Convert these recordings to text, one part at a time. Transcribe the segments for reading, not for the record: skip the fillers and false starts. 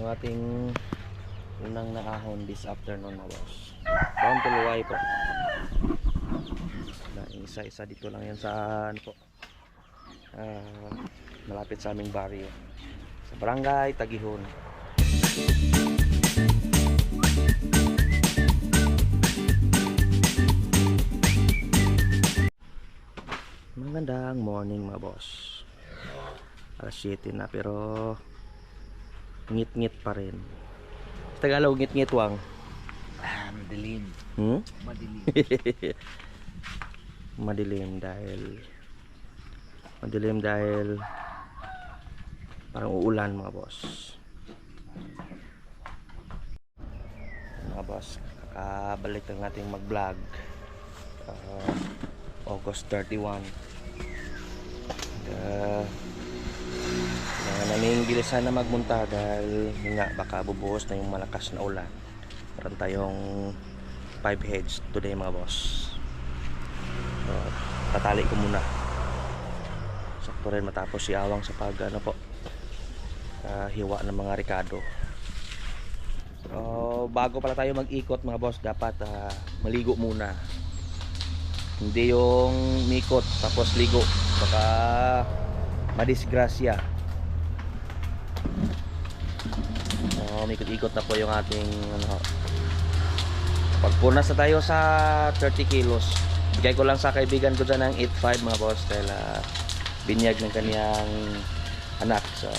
yung ating unang naahon this afternoon na boss. Down to Luway po. Isa-isa dito lang yan sa ano po, malapit sa aming barrio sa Barangay Tagihon. Magandang morning mga boss. Alas 7 na pero ngit-ngit pa rin. Sa Tagalog ngit-ngit wang. Madilim. Madilim. madilim dahil parang uulan mga boss. Mga boss, kakabalik ng ating mag-vlog. August 31. Nanginggilisan na magmunta dahil nga baka bubuhos na yung malakas na ulan. Meron tayong 5 heads today mga boss. So, tatali ko muna. Sakto rin matapos si Awang sa pag ano po, hiwa ng mga ricado. So, bago pala tayo mag-ikot mga boss, dapat maligo muna. Hindi yung mikot tapos ligo, baka madisgrasya. Mikot-ikot na po yung ating ano. Pagpunas na tayo sa 30 kilos, bigay ko lang sa kaibigan ko dyan ng 8.5 mga boss dahil binyag ng kaniyang anak. So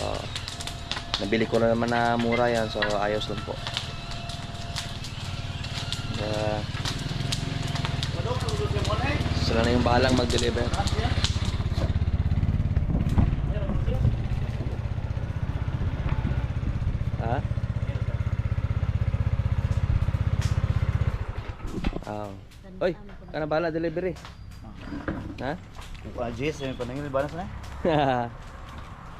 nabili ko na naman na mura yan, so ayos lang po. Sila na yung bahalang mag-deliver. Ha? Oy, kana bala delivery. Ha? Jess, yung panangin balance na.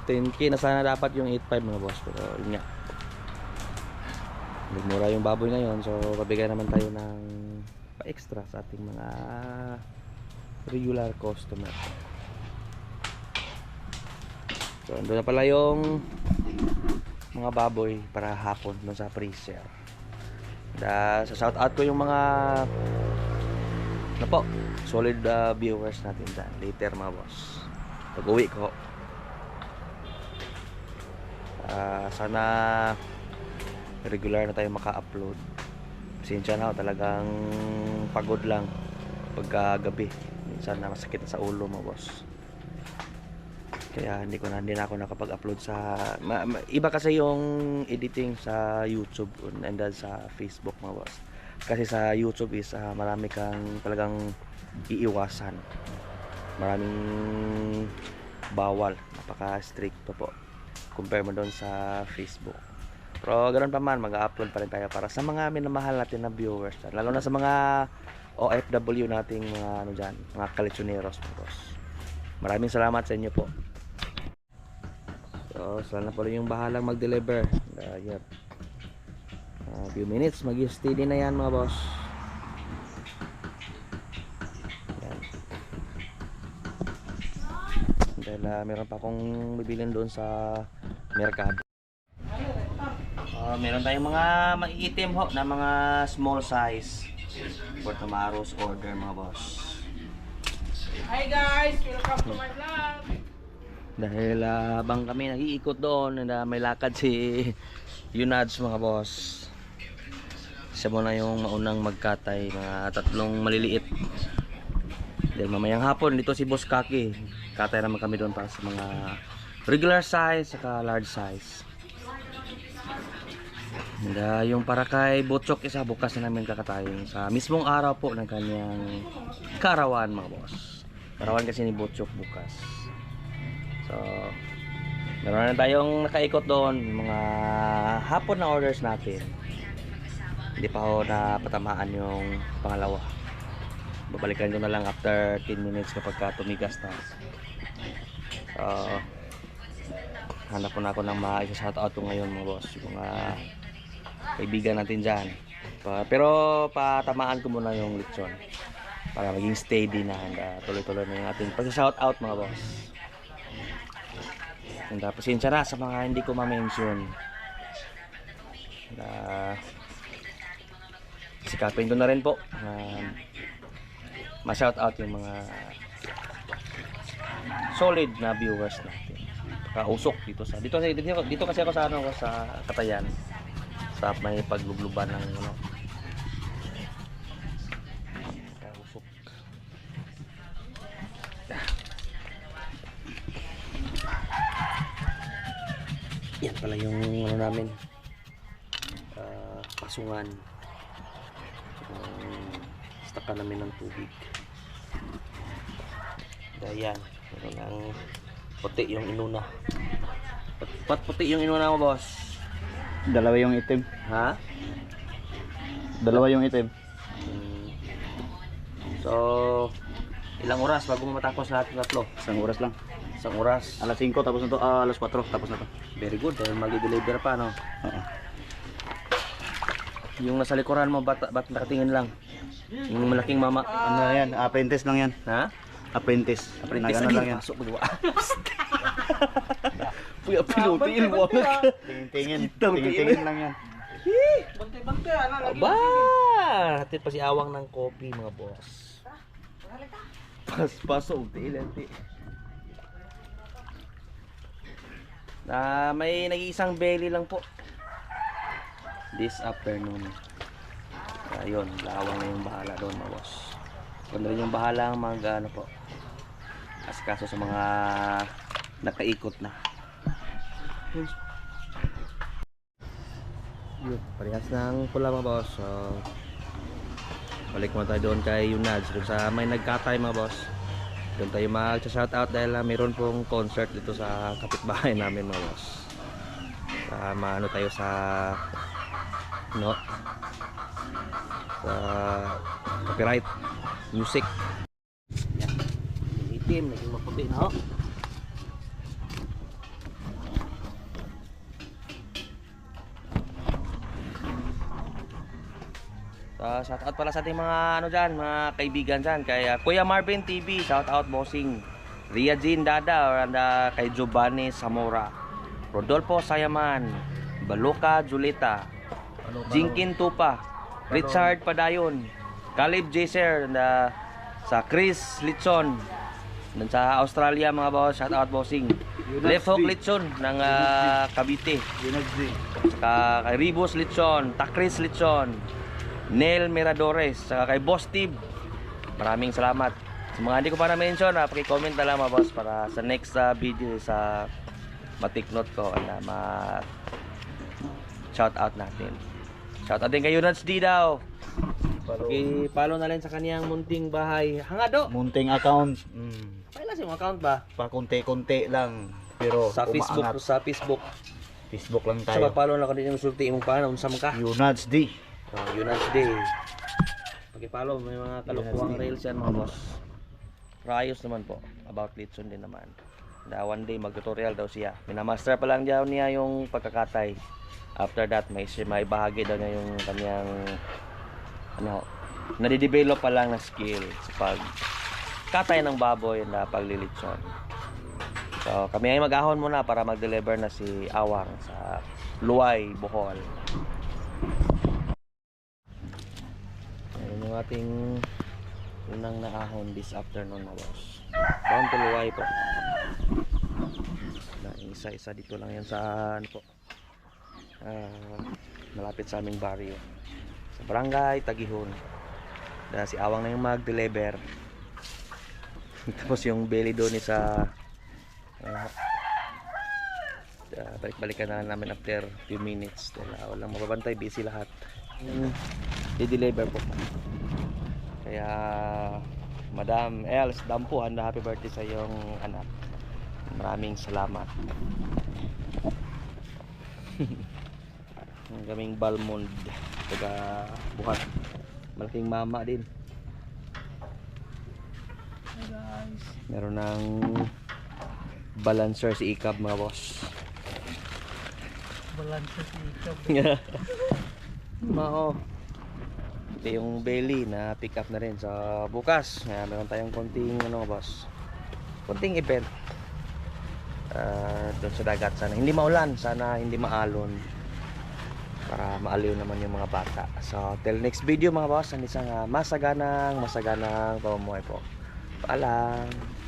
10k na sana dapat yung 8.5 mga boss, pero yun nga. Nagmura yung baboy ngayon, so pabigay naman tayo ng pa-extra sa ating mga regular customer. So doon na pala yung mga baboy para hapon doon sa freezer. Sa shout out ko yung mga ano po, solid viewers natin dyan later mga boss pag uwi ko. Sana regular na tayo maka-upload. Pasensya na, talagang pagod lang pagkagabi. Minsan na masakit na sa ulo mga boss. Kaya hindi na ako nakapag-upload sa iba kasi yung editing sa YouTube and then sa Facebook mga boss. Kasi sa YouTube is marami kang talagang iiwasan. Maraming bawal, napaka-strict po compare mo doon sa Facebook. Pero ganoon pa man, mag-upload pa rin tayo para sa mga minamahal natin na viewers, lalo na sa mga OFW nating mga ano dyan, mga kalitsuneros mga boss. Maraming salamat sa inyo po. So sana pala yung bahalang mag-deliver. Yep. Few minutes mag-steady na yan mga boss. Yan. Dahil meron pa akong bibilin doon sa merkado. Meron tayong mga maiitim ho na mga small size for tomorrow's order mga boss. Hi guys, welcome to my vlog. Dahil habang kami nag-iikot doon, may lakad si Yunads mga boss. Siya muna yung maunang magkatay, mga 3 maliliit. Dahil mamayang hapon dito si Boss Kaki, katay naman kami doon para sa mga regular size saka large size. And, yung para kay Butchok isa, bukas na namin kakatayin sa mismong araw po ng kanyang karawan mga boss. Karawan kasi ni Butchok bukas. So meron na tayong nakaikot doon, mga hapon na orders natin. Hindi pa ako napatamaan yung pangalawa. Babalikan ko na lang after 10 minutes kapag tumigas na. So hanap ko na ako ng ma-shoutout ko ngayon mga boss, yung mga kaibigan natin dyan. Pero patamaan ko muna yung lechon para maging steady na, tuloy-tuloy na yung ating pag-shoutout mga boss. And pasensya na sa mga hindi ko ma-mention. Sikapin ko na rin po ma-shout out yung mga solid na viewers natin. Kausok dito kasi ako sa sa Katayan, sa may paglubluban ng kausok. Yan pala yung namin, pasungan. Stakan namin ng tubig. Ayan, meron ng puti yung inuna. Puti yung inuna mo, boss. Dalawa yung itim. Ha? Dalawa yung itim. So, ilang oras bago matapos lahat ng tatlo? Isang oras lang. Isang oras. Alas 5 tapos na to. Alas 4 tapos na to. Very good, dahil mag-deliver pa, no? Oo. Yung nasa likuran mo, ba't nakatingin lang? Yung malaking mama. Ano yan? Apprentice lang yan. Ha? Apprentice. Apprentice Nagano lang yan. pasok magawa. Puya, pinutin mo. Tingin lang yan. Bantay-bantay, ano lagi. Aba! Hatid pa si Awang ng kopi, mga boss. Pasok, tiilanti. May nag-iisang belly lang po this afternoon. Ayun, lawang na yung bahala doon, mga boss. Kung rin yung bahala ano po, asikaso sa mga nakaikot na. Yun, parehas ng pula, mga boss. So, balik mo tayo doon kay Yunads, doon sa may nagkatay, mga boss. Doon tayo mag-shoutout dahil mayroon pong concert dito sa kapitbahay namin, mga boss. Maano tayo sa sa copyright music. Yan. Itim, naging maputi na, ho. Shout out pala sa ating mga mga kaibigan dyan, kay Kuya Marvin TV, shout out bossing. Ria Jean Dada, or kay Giovanni Zamora, Rodolfo Sayaman, Baloka Julita, Jinkin Tupa, Richard Padayon, Caleb Jaser, sa Chris Litson dan sa Australia, mga boss, shout out bossing. Left Hook Litson ng Cavite, saka kay Ribos Litson, Takris Litson, Nel Miradores, saka kay Boss Steve. Maraming salamat. Sa mga hindi ko pa na-mention, paki-comment na lang, mga boss, para sa next video sa matiknot ko na shout out natin. Shout out din kay Yunads D daw. Paki-follow na rin sa kaniyang munting bahay. Hangado. Munting account. Pailas yung account ba? Pa konti-konti lang. Pero Sa Facebook, umaangat. sa Facebook. Facebook lang Sa tayo. pag-follow na ko din yung sulti mong paano, unsa man ka. Yunads D. Yunads D. Paki-follow, may mga kalukuhang reels yan, mga boss. Rayos naman po, about Litson din naman. One day mag-tutorial daw siya. Minamaster pa lang daw niya yung pagkakatay. After that, may bahagi daw niya yung kanyang nadidevelop pa lang na skill sa pagkatay ng baboy na paglilitson. So kami ay mag-ahon muna para mag-deliver na si Awang sa Luay, Bohol. Ayun yung ating unang naahon this afternoon, mga boss. Bound to Luay po. Isa-isa dito lang yan sa malapit sa aming barrio, sa barangay Tagihon. Dahil si Awang na yung mag-deliver. Tapos yung belly doon sa balik-balikan na namin after few minutes dahil walang mababantay, busy lahat. I-deliver po. Kaya Madam Els Dampo, handa happy birthday sa iyong anak. Maraming salamat. Ang kaming Balmond, taga Buhat, malaking mama din. Hey guys. Meron ng balancer si Ikab, mga boss. Balance si Ikab. Mao. Ito yung belly na pick up na rin sa bukas. Meron tayong konting boss, konting event doon sa dagat. Sana hindi maulan, sana hindi maalon. para maaliw naman yung mga bata. So till next video mga boss, ang isang masaganang pamumuhay po. Paalam.